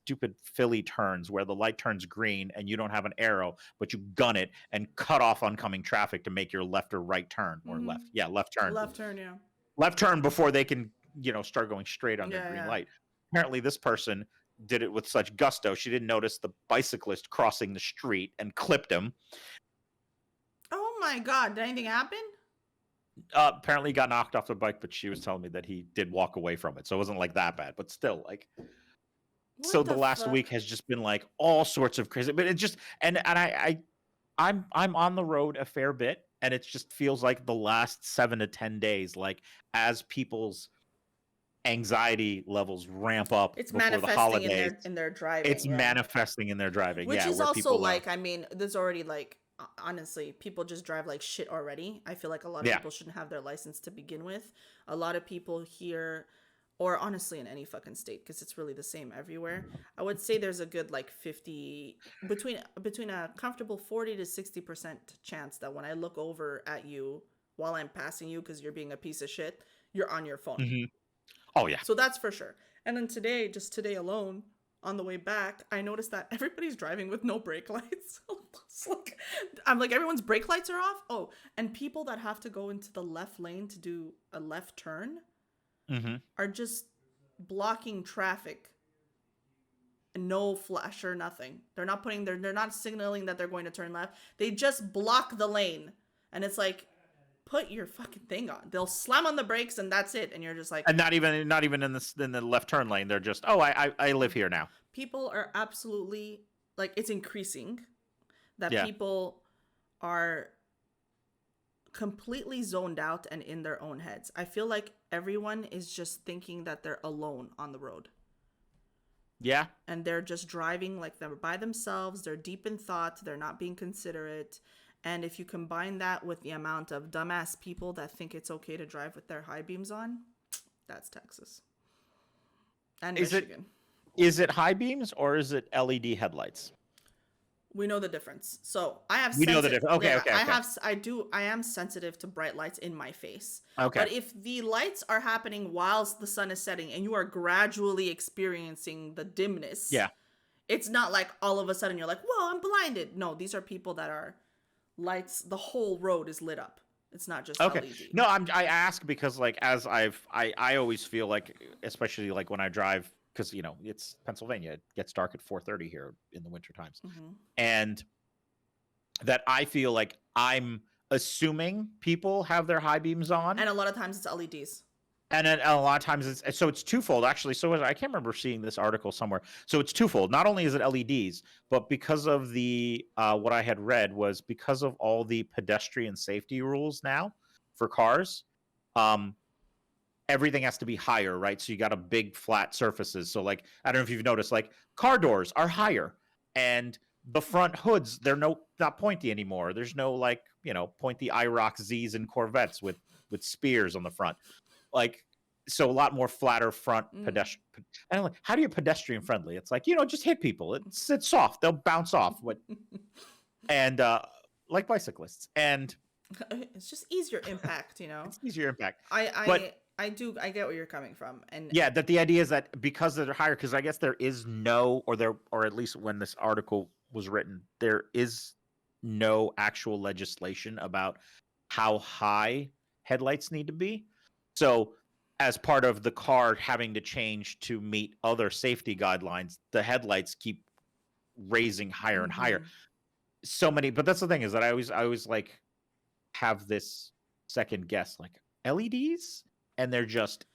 stupid Philly turns where the light turns green and you don't have an arrow, but you gun it and cut off oncoming traffic to make your left or right turn, or left turn. Left turn before they can, start going straight on their green light. Apparently this person did it with such gusto, she didn't notice the bicyclist crossing the street and clipped him. Oh my God, did anything happen? Apparently he got knocked off the bike, but she was telling me that he did walk away from it, so it wasn't like that bad, but still, like, so the last week has just been like all sorts of crazy, but it just, and I'm on the road a fair bit, and it just feels like the last 7 to 10 days, like as people's anxiety levels ramp up, it's before the holidays, in their driving. It's manifesting in their driving, which is also like, I mean, there's already like, honestly, people just drive like shit already. I feel like a lot of people shouldn't have their license to begin with. A lot of people here, or honestly in any fucking state, because it's really the same everywhere, I would say there's a good like 50 between a comfortable 40 to 60% chance that when I look over at you while I'm passing you because you're being a piece of shit, you're on your phone. Oh yeah. So that's for sure. And then today alone, on the way back, I noticed that everybody's driving with no brake lights. I'm like, everyone's brake lights are off. Oh, and people that have to go into the left lane to do a left turn are just blocking traffic. No flash or nothing. They're not they're not signaling that they're going to turn left. They just block the lane. And it's like, put your fucking thing on. They'll slam on the brakes and that's it. And you're just like, and not even in the left turn lane. They're just, oh, I live here now. People are absolutely, like, it's increasing that people are completely zoned out and in their own heads. I feel like everyone is just thinking that they're alone on the road. Yeah. And they're just driving like they're by themselves. They're deep in thought. They're not being considerate. And if you combine that with the amount of dumbass people that think it's okay to drive with their high beams on, that's Texas. And Michigan. Is it high beams or is it LED headlights? We know the difference. So I have. We know the difference. Okay, okay. I am sensitive to bright lights in my face. Okay. But if the lights are happening whilst the sun is setting and you are gradually experiencing the dimness, it's not like all of a sudden you're like, "Whoa, I'm blinded." No, these are people that are lights. The whole road is lit up. It's not just LED. No, I ask because like as I always feel like, especially like when I drive, because it's Pennsylvania, it gets dark at 4:30 here in the winter times, and that I feel like I'm assuming people have their high beams on, and a lot of times it's LEDs, and then a lot of times it's twofold actually. So I can't remember seeing this article somewhere. So it's twofold. Not only is it LEDs, but because of the what I had read was because of all the pedestrian safety rules now for cars. Everything has to be higher, right? So you got a big flat surfaces. So like, I don't know if you've noticed, like car doors are higher and the front hoods, they're not pointy anymore. There's no like, pointy IROC Zs and Corvettes with spears on the front. Like, so a lot more flatter front pedestrian. And I'm like, how do you pedestrian friendly? It's like, just hit people. It's soft. They'll bounce off. And like bicyclists. And it's just easier impact, It's easier impact. I get where you're coming from, and that the idea is that because they're higher, because I guess there is no, or at least when this article was written, there is no actual legislation about how high headlights need to be. So, as part of the car having to change to meet other safety guidelines, the headlights keep raising higher and higher. Mm-hmm. So many, but that's the thing, is that I always like have this second guess, like LEDs, and they're just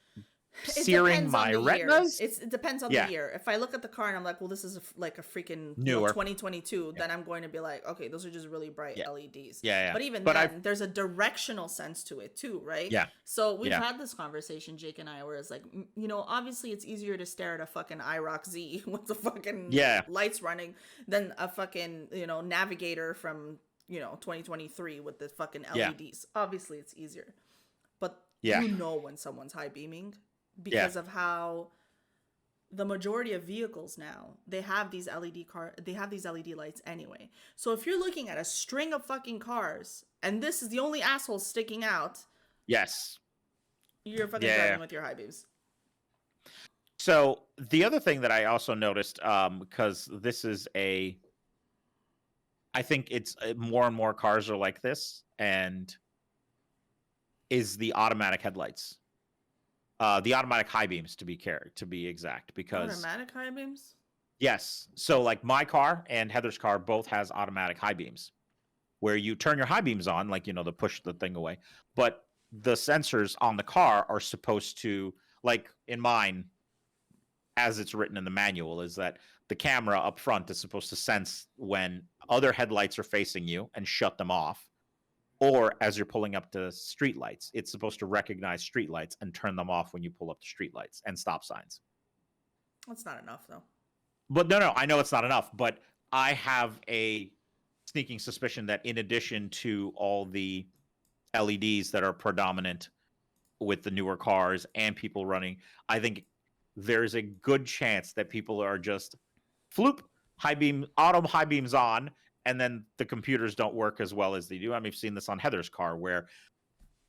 It searing depends on my the year. retinas. It depends on the Yeah, year. If I look at the car and I'm like, well, this is like a freaking, newer. 2022, Yeah, then I'm going to be like, okay, those are just really bright yeah, LEDs. yeah. But even But I've then, there's a directional sense to it too, right? yeah, So we've yeah, had this conversation, Jake and I, where it's like, obviously it's easier to stare at a fucking IROC Z with the fucking yeah, lights running than a fucking, Navigator from, 2023 with the fucking yeah, LEDs. Obviously it's easier. But yeah, when someone's high beaming yeah. because of how the majority of vehicles now, they have these LED lights anyway. So if you're looking at a string of fucking cars and this is the only asshole sticking out, Yes. you're fucking Yeah. driving with your high beams. So the other thing that I also noticed, because this is I think it's more and more cars are like this, and is the automatic headlights, the automatic high beams to be exact, because Automatic high beams? yes, so like my car and Heather's car both has automatic high beams, where you turn your high beams on, like, to push the thing away, but the sensors on the car are supposed to, like in mine, as it's written in the manual, is that the camera up front is supposed to sense when other headlights are facing you and shut them off, or as you're pulling up to street lights, it's supposed to recognize street lights and turn them off when you pull up to street lights and stop signs. That's not enough though. But no, I know it's not enough, but I have a sneaking suspicion that in addition to all the LEDs that are predominant with the newer cars and people running, I think there's a good chance that people are just floop auto high beams on, and then the computers don't work as well as they do. I mean, I've seen this on Heather's car where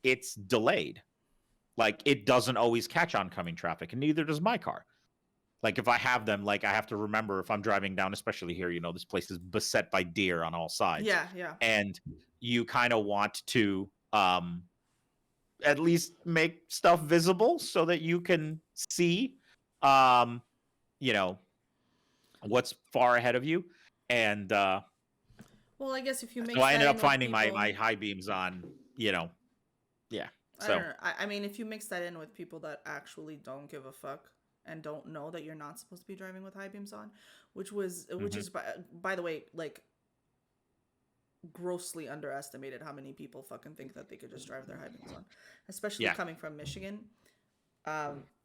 it's delayed. Like, it doesn't always catch oncoming traffic, and neither does my car. Like, if I have them, like, I have to remember if I'm driving down, especially here, this place is beset by deer on all sides. Yeah, yeah. And you kind of want to at least make stuff visible so that you can see what's far ahead of you. And Well, I guess if you mix so I that ended in up with finding people, my high beams on, yeah. I So don't know. I mean, if you mix that in with people that actually don't give a fuck and don't know that you're not supposed to be driving with high beams on, which is by the way, like, grossly underestimated how many people fucking think that they could just drive their high beams on, especially coming from Michigan.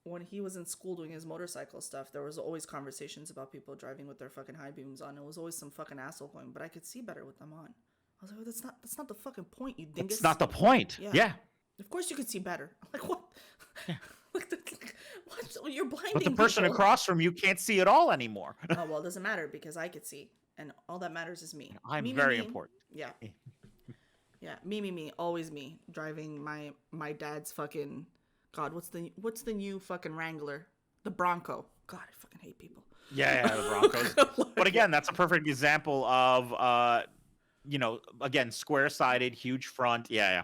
When he was in school doing his motorcycle stuff, there was always conversations about people driving with their fucking high beams on. It was always some fucking asshole going, but I could see better with them on. I was like, well, that's not the fucking point, you dingus. it's not the point. Yeah. Of course you could see better. I'm like, what? Yeah. What? You're blinding But the person people. across from you can't see at all anymore. Oh, well, it doesn't matter because I could see. And all that matters is me. I'm me, very me. important. Yeah. Yeah. Me. Always me. Driving my dad's fucking... God, what's the new fucking Wrangler? The Bronco. God, I fucking hate people. Yeah, the Broncos. But again, that's a perfect example of, again, square-sided, huge front. Yeah.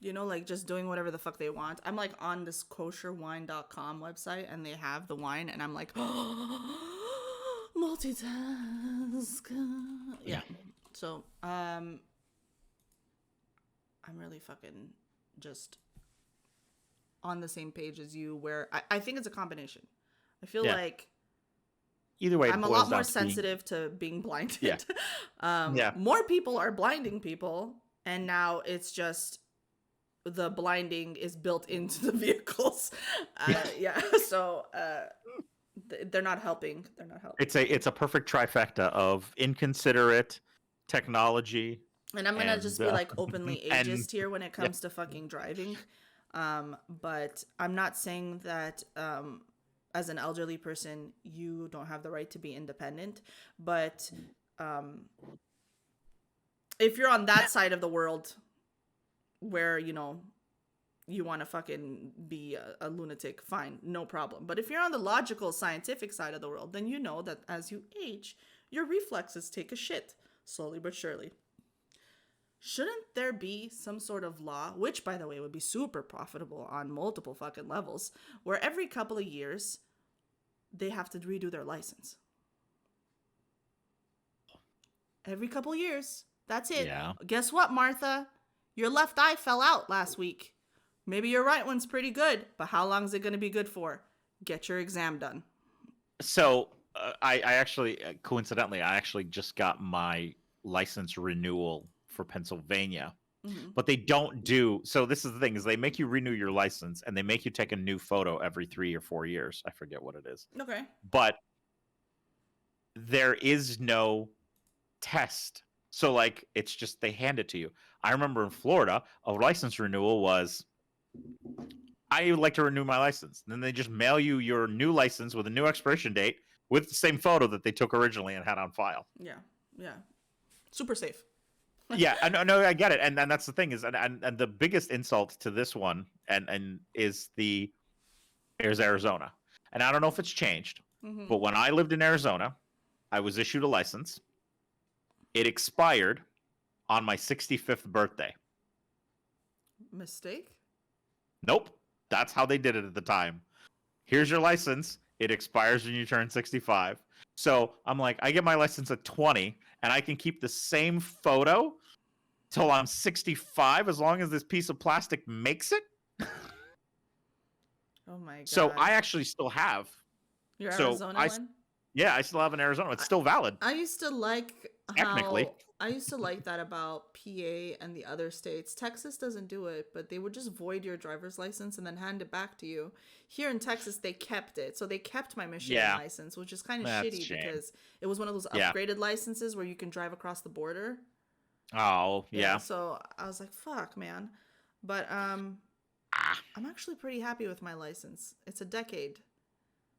Like just doing whatever the fuck they want. I'm like on this kosherwine.com website and they have the wine and I'm like, multitask. Yeah. So, I'm really fucking just on the same page as you, where I think it's a combination. I feel like either way, I'm a lot more sensitive to being blinded. Yeah. More people are blinding people, and now it's just the blinding is built into the vehicles. So they're not helping. It's a perfect trifecta of inconsiderate technology. And I'm gonna just be like openly ageist here when it comes to fucking driving. But I'm not saying that as an elderly person you don't have the right to be independent. But if you're on that side of the world where you want to fucking be a lunatic, fine, no problem. But if you're on the logical, scientific side of the world, then you know that as you age, your reflexes take a shit, slowly but surely. Shouldn't there be some sort of law, which by the way would be super profitable on multiple fucking levels, where every couple of years they have to redo their license? Every couple of years. That's it. Yeah. Guess what, Martha? Your left eye fell out last week. Maybe your right one's pretty good, but how long is it going to be good for? Get your exam done. So I actually, coincidentally, I actually just got my license renewal for Pennsylvania, but they don't do. So this is the thing: is they make you renew your license and they make you take a new photo every 3 or 4 years. I forget what it is. Okay. But there is no test. So like it's just they hand it to you. I remember in Florida, a license renewal was I would like to renew my license. And then they just mail you your new license with a new expiration date with the same photo that they took originally and had on file. Yeah. Yeah. Super safe. Yeah, no, I get it. And that's the thing is and the biggest insult to this one and is Arizona. And I don't know if it's changed, but when I lived in Arizona, I was issued a license. It expired on my 65th birthday. Mistake? Nope. That's how they did it at the time. Here's your license. It expires when you turn 65. So I'm like, I get my license at 20, and I can keep the same photo till I'm 65 as long as this piece of plastic makes it. Oh my god. So I actually still have. Your Arizona one? Yeah, I still have an Arizona. It's still valid. I used to like Technically. I used to like that about PA and the other states. Texas doesn't do it, but they would just void your driver's license and then hand it back to you. Here in Texas, they kept it. So they kept my Michigan license, which is kind of shitty because it was one of those upgraded licenses where you can drive across the border. Oh, yeah. So I was like, fuck, man. But I'm actually pretty happy with my license. It's a decade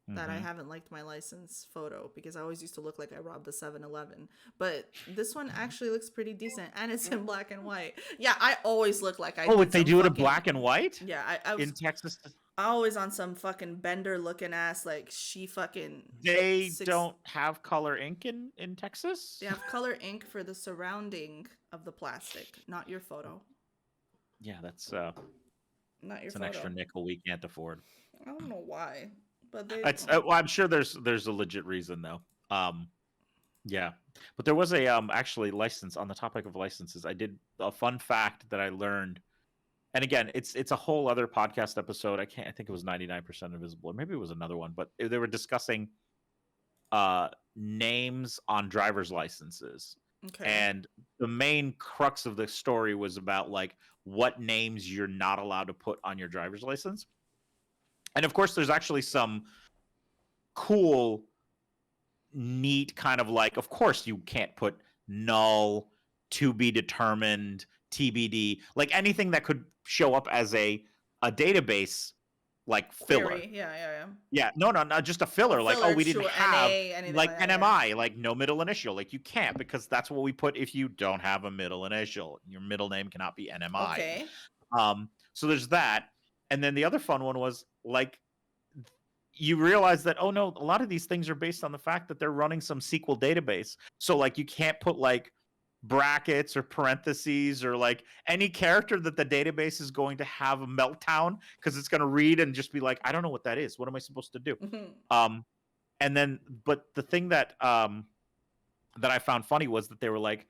that I haven't liked my license photo because I always used to look like I robbed a 7-Eleven. But this one actually looks pretty decent, and it's in black and white. Yeah, I always look like I. Oh, they do it in black and white? Yeah, I was in Texas. Always on some fucking bender looking ass like she fucking. They don't have color ink in Texas. They have color ink for the surrounding of the plastic, not your photo. Yeah, that's not your it's photo. An extra nickel we can't afford. I don't know why. But well, I'm sure there's a legit reason though. Yeah, but there was a actually license on the topic of licenses. I did a fun fact that I learned, and again, it's a whole other podcast episode. I think it was 99% Invisible, or maybe it was another one. But they were discussing names on driver's licenses, and the main crux of the story was about like what names you're not allowed to put on your driver's license. And of course, there's actually some cool, neat kind of like, of course, you can't put null, to be determined, TBD, like anything that could show up as a database like filler. Theory. Yeah. Yeah, no, just a filler. Like, oh, we didn't have NA, like NMI, like no middle initial. Like you can't because that's what we put if you don't have a middle initial. Your middle name cannot be NMI. Okay. So there's that. And then the other fun one was like, you realize that, oh no, a lot of these things are based on the fact that they're running some SQL database. So like you can't put like brackets or parentheses or like any character that the database is going to have a meltdown because it's going to read and just be like, I don't know what that is. What am I supposed to do? And then, but the thing that that I found funny was that they were like,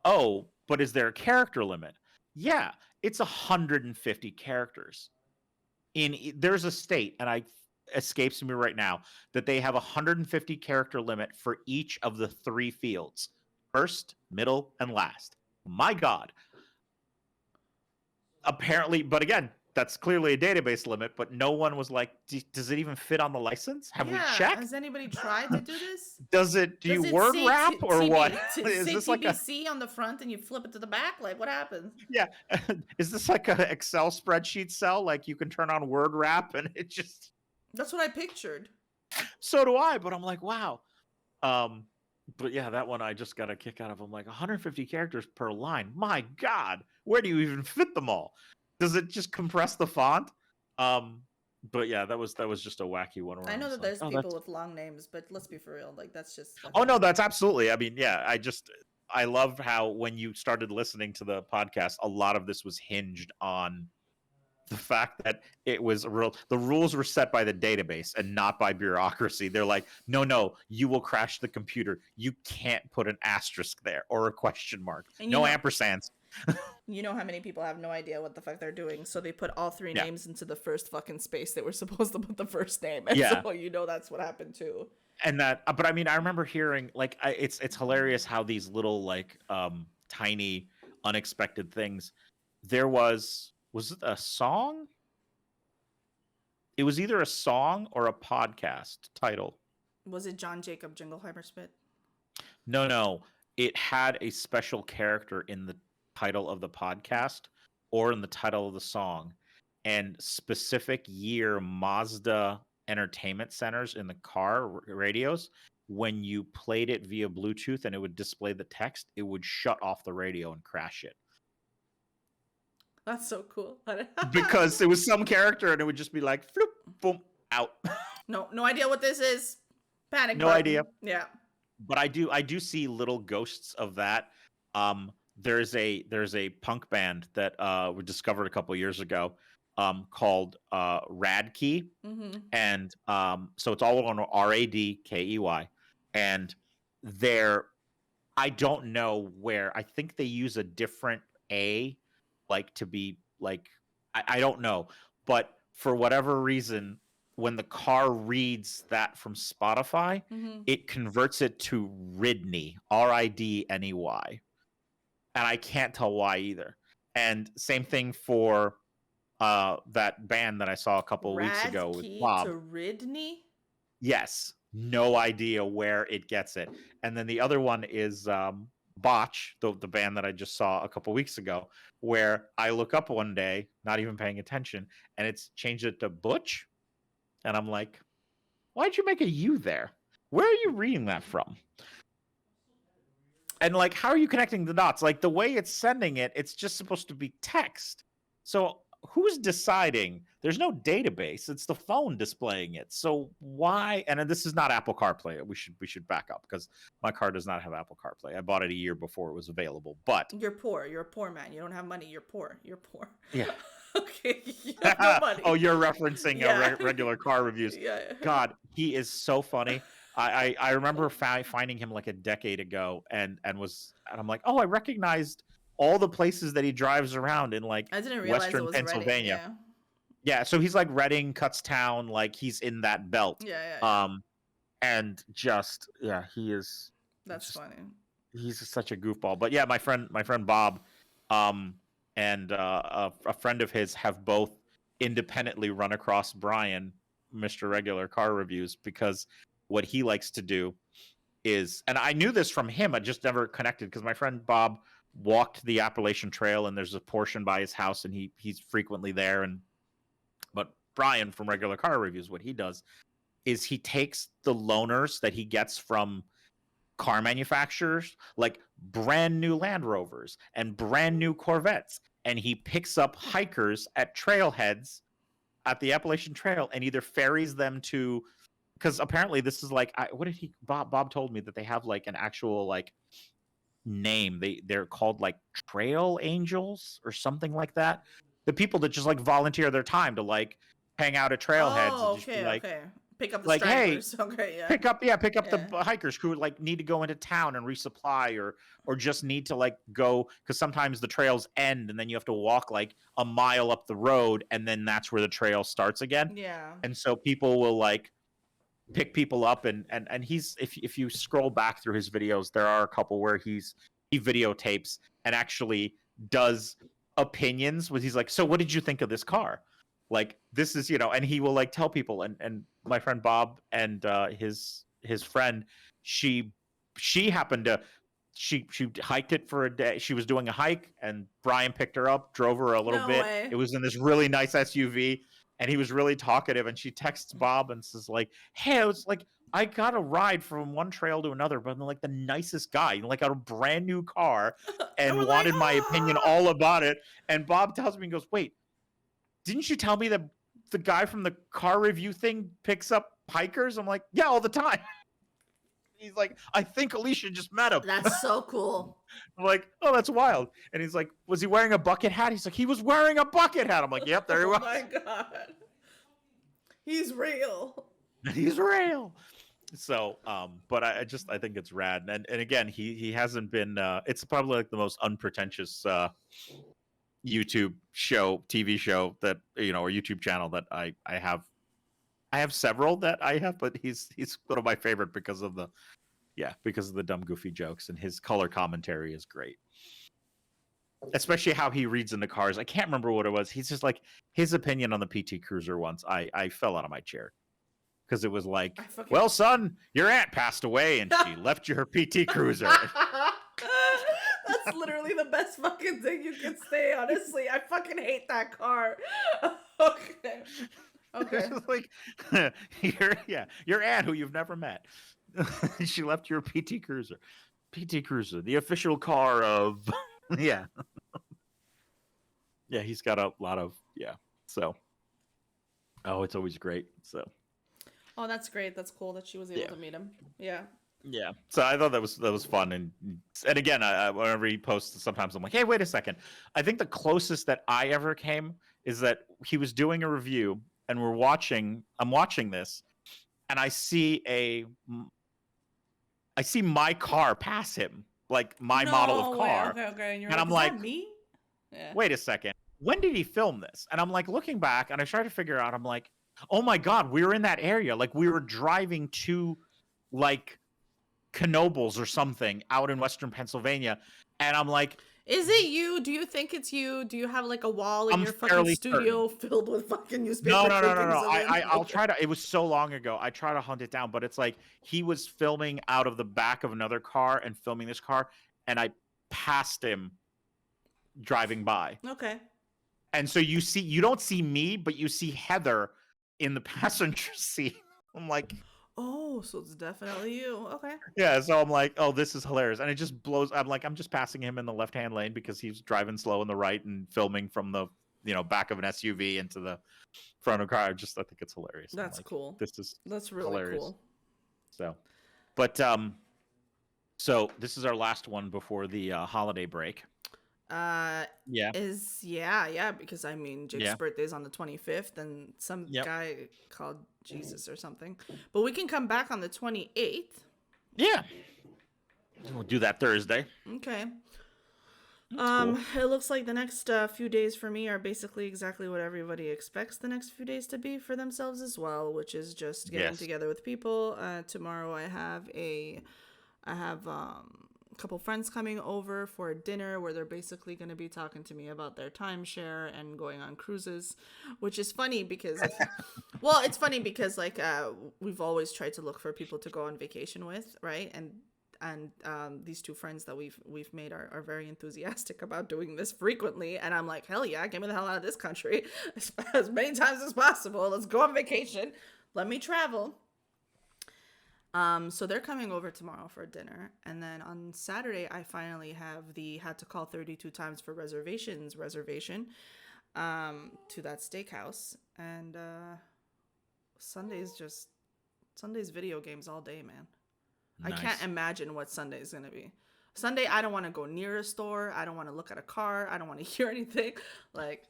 oh, but is there a character limit? Yeah, it's 150 characters. There's a state, and escapes me right now, that they have 150 character limit for each of the 3 fields: first, middle, and last. My God. Apparently, but again, that's clearly a database limit, but no one was like, does it even fit on the license? Have we checked? Has anybody tried to do this? Do you word wrap or what? Is this like TBC on the front and you flip it to the back? Like what happens? Yeah. Is this like an Excel spreadsheet cell? Like you can turn on word wrap and it just... That's what I pictured. So do I, but I'm like, wow. But yeah, that one I just got a kick out of. I'm like, 150 characters per line. My God, where do you even fit them all? Does it just compress the font? But yeah, that was just a wacky one where I I know was that like, there's oh, people that's with long names, but let's be for real. Like that's just oh fucking. no, that's absolutely. I mean, yeah, I love how when you started listening to the podcast, a lot of this was hinged on the fact that it was real. The rules were set by the database and not by bureaucracy. They're like, no, you will crash the computer. You can't put an asterisk there or a question mark. And No ampersands. you know how many people have no idea what the fuck they're doing, so they put all three Yeah, names into the first fucking space they were supposed to put the first name, and yeah. so you know that's what happened too. And that, but I mean, I remember hearing like, it's hilarious how these little like tiny unexpected things. There was it a song? It was either a song or a podcast title. Was it John Jacob Jingleheimer Spit? No. It had a special character in the title of the podcast or in the title of the song. And specific year Mazda entertainment centers in the car radios, when you played it via Bluetooth and it would display the text, it would shut off the radio and crash it. That's so cool. Because it was some character and it would just be like, floop, boom, out. No idea what this is. Panic No button. idea. Yeah. But I do see little ghosts of that. There's a punk band that we discovered a couple years ago called Radkey. Mm-hmm. And so it's all on Radkey. And I don't know where. I think they use a different A, like to be like, I don't know. But for whatever reason, when the car reads that from Spotify, Mm-hmm. it converts it to Ridney, Ridney. And I can't tell why either. And same thing for that band that I saw a couple weeks ago with Bob. To Ridney? Yes. No idea where it gets it. And then the other one is Botch, the band that I just saw a couple weeks ago, where I look up one day, not even paying attention, and it's changed it to Butch. And I'm like, why'd you make a U there? Where are you reading that from? And like, how are you connecting the dots? Like the way it's sending it, it's just supposed to be text. So who's deciding? There's no database. It's the phone displaying it. So why? And this is not Apple CarPlay. We should back up because my car does not have Apple CarPlay. I bought it a year before it was available. But you're poor. You're a poor man. You don't have money. You're poor. You're poor. Yeah. Okay. You have no money. Oh, you're referencing regular car reviews. Yeah. God, he is so funny. I remember finding him like a decade ago, and I'm like, oh, I recognized all the places that he drives around in like I didn't realize Western it was Pennsylvania. Reading, yeah, so he's like Reading, Kutztown, like he's in that belt. Yeah. And just he is. That's funny. He's such a goofball. But yeah, my friend Bob, and a friend of his have both independently run across Brian, Mr. Regular Car Reviews, because what he likes to do is, and I knew this from him, I just never connected because my friend Bob walked the Appalachian Trail and there's a portion by his house and he's frequently there. But Brian from Regular Car Reviews, what he does is he takes the loaners that he gets from car manufacturers, like brand new Land Rovers and brand new Corvettes, and he picks up hikers at trailheads at the Appalachian Trail and either ferries them to, because apparently this is like, what did Bob told me that they have like an actual like name. They're called like trail angels or something like that. The people that just like volunteer their time to like hang out at trailheads. Oh, and just be like, okay. Pick up the like, stragglers. Hey, okay, yeah. Pick up the hikers who like need to go into town and resupply or just need to like go, because sometimes the trails end and then you have to walk like a mile up the road and then that's where the trail starts again. Yeah. And so people will like pick people up and he's, if you scroll back through his videos, there are a couple where he videotapes and actually does opinions with, he's like, so what did you think of this car? Like, this is, and he will like tell people, and my friend Bob and his friend, she happened to, she hiked it for a day. She was doing a hike and Brian picked her up, drove her a little bit. Way. It was in this really nice SUV and he was really talkative, and she texts Bob and says like, hey, I was like, I got a ride from one trail to another, but I'm like the nicest guy, like a brand new car, and wanted like, my opinion all about it. And Bob tells me, he goes, wait, didn't you tell me that the guy from the car review thing picks up hikers? I'm like, yeah, all the time. He's like, I think Alicia just met him. That's so cool. I'm like, oh, that's wild. And he's like, was he wearing a bucket hat? He's like, he was wearing a bucket hat. I'm like, yep, there he was. Oh my god. He's real. He's real. So, but I think it's rad. And again, he hasn't been, it's probably like the most unpretentious YouTube show, TV show that, you know, or YouTube channel that I have. I have several that I have, but he's one of my favorite because of the dumb goofy jokes, and his color commentary is great. Especially how he reads into cars. I can't remember what it was. He's just like, his opinion on the PT Cruiser once. I fell out of my chair. Because it was like, well, son, your aunt passed away and she left you her PT Cruiser. That's literally the best fucking thing you can say, honestly. I fucking hate that car. Okay. Like, your aunt who you've never met. She left your PT Cruiser. PT Cruiser, the official car of... Yeah. Yeah, he's got a lot of... Yeah, so... Oh, it's always great, so... Oh, that's great. That's cool that she was able to meet him. Yeah. Yeah. So I thought that was fun, and again, whenever he posts, sometimes I'm like, hey, wait a second. I think the closest that I ever came is that he was doing a review, and I'm watching this, and I see my car pass him, like my model of car, okay. And I'm like, me? Yeah. Wait a second. When did he film this? And I'm like looking back, and I try to figure out. I'm like, oh my god, we were in that area. Like we were driving to, like, Knoebels or something out in Western Pennsylvania, and I'm like, is it you? Do you think it's you? Do you have like a wall in your fucking studio filled with fucking newspaper? No. I'll try to. It was so long ago. I try to hunt it down, but it's like he was filming out of the back of another car and filming this car, and I passed him driving by. Okay. And so you don't see me, but you see Heather in the passenger seat. I'm like, oh, so it's definitely you. Okay. Yeah, so I'm like, oh, this is hilarious. And it just blows. I'm like, I'm just passing him in the left-hand lane because he's driving slow in the right and filming from the, back of an SUV into the front of a car. I think it's hilarious. That's cool. That's really hilarious. Cool. So, but so this is our last one before the holiday break. Because I mean Jake's birthday's on the 25th, and some guy called Jesus or something. But we can come back on the 28th. Yeah. We'll do that Thursday. Okay. Cool. It looks like the next few days for me are basically exactly what everybody expects the next few days to be for themselves as well, which is just getting together with people. Tomorrow I have a couple friends coming over for a dinner where they're basically going to be talking to me about their timeshare and going on cruises, which is funny because it's funny because like we've always tried to look for people to go on vacation with, right? And these two friends that we've made are very enthusiastic about doing this frequently, and I'm like, hell yeah, get me the hell out of this country as many times as possible. Let's go on vacation. Let me travel. So they're coming over tomorrow for dinner, and then on Saturday I finally have the had to call 32 times for reservation to that steakhouse, and Sunday's video games all day, man. Nice. I can't imagine what Sunday is gonna be. Sunday, I don't want to go near a store. I don't want to look at a car. I don't want to hear anything. Like,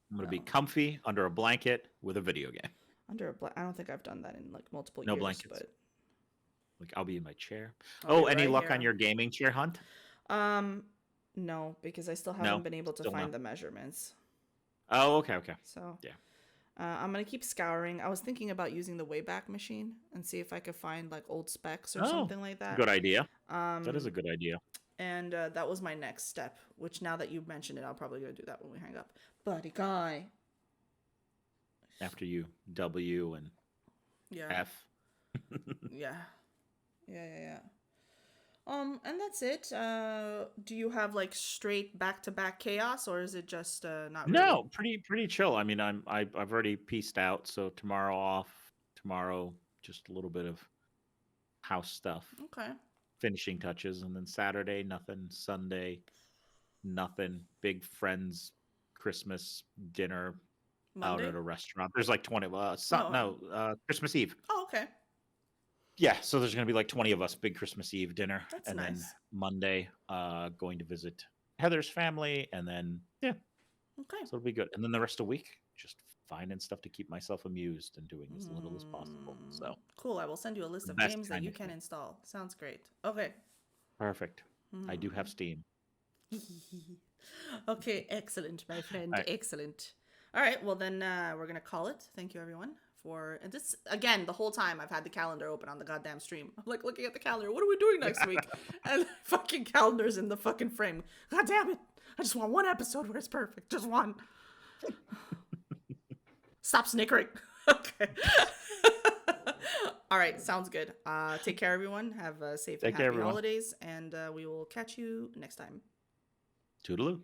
I'm gonna be comfy under a blanket with a video game. I don't think I've done that in like multiple years. No blankets. But like, I'll be in my chair. Any luck on your gaming chair hunt? No, because I still haven't been able to find the measurements. Oh, okay. So yeah, I'm gonna keep scouring. I was thinking about using the Wayback Machine and see if I could find like old specs or something like that. Good idea. That is a good idea. And that was my next step. Which now that you mentioned it, I'll probably go do that when we hang up. Buddy guy. After you W and F. Yeah. And that's it. Do you have like straight back-to-back chaos, or is it just not really? No, pretty chill. I mean, I've already pieced out, so tomorrow off. Tomorrow, just a little bit of house stuff. Okay. Finishing touches, and then Saturday, nothing. Sunday, nothing. Big friends, Christmas dinner. out Monday? at a restaurant. There's like 20. Oh, Christmas Eve. oh, okay. Yeah, so there's gonna be like 20 of us. Big Christmas Eve dinner, That's and then nice. Monday, going to visit Heather's family, and then yeah, Okay. so it'll be good. And then the rest of the week, just finding stuff to keep myself amused and doing as little as possible. Mm, So cool. I will send you a list the of best games that kind you of can thing. install. Sounds great. Okay. Perfect. I do have Hmm. Steam. Okay, excellent, my All friend. right. Excellent. All right, well then we're gonna call it. Thank you, everyone, for and this again. The whole time I've had the calendar open on the goddamn stream. I'm like looking at the calendar. What are we doing next week? And fucking calendar's in the fucking frame. God damn it! I just want one episode where it's perfect. Just one. Stop snickering. Okay. All right, sounds good. Take care, everyone. Have safe and Take care, happy everyone. holidays, and we will catch you next time. Toodaloo.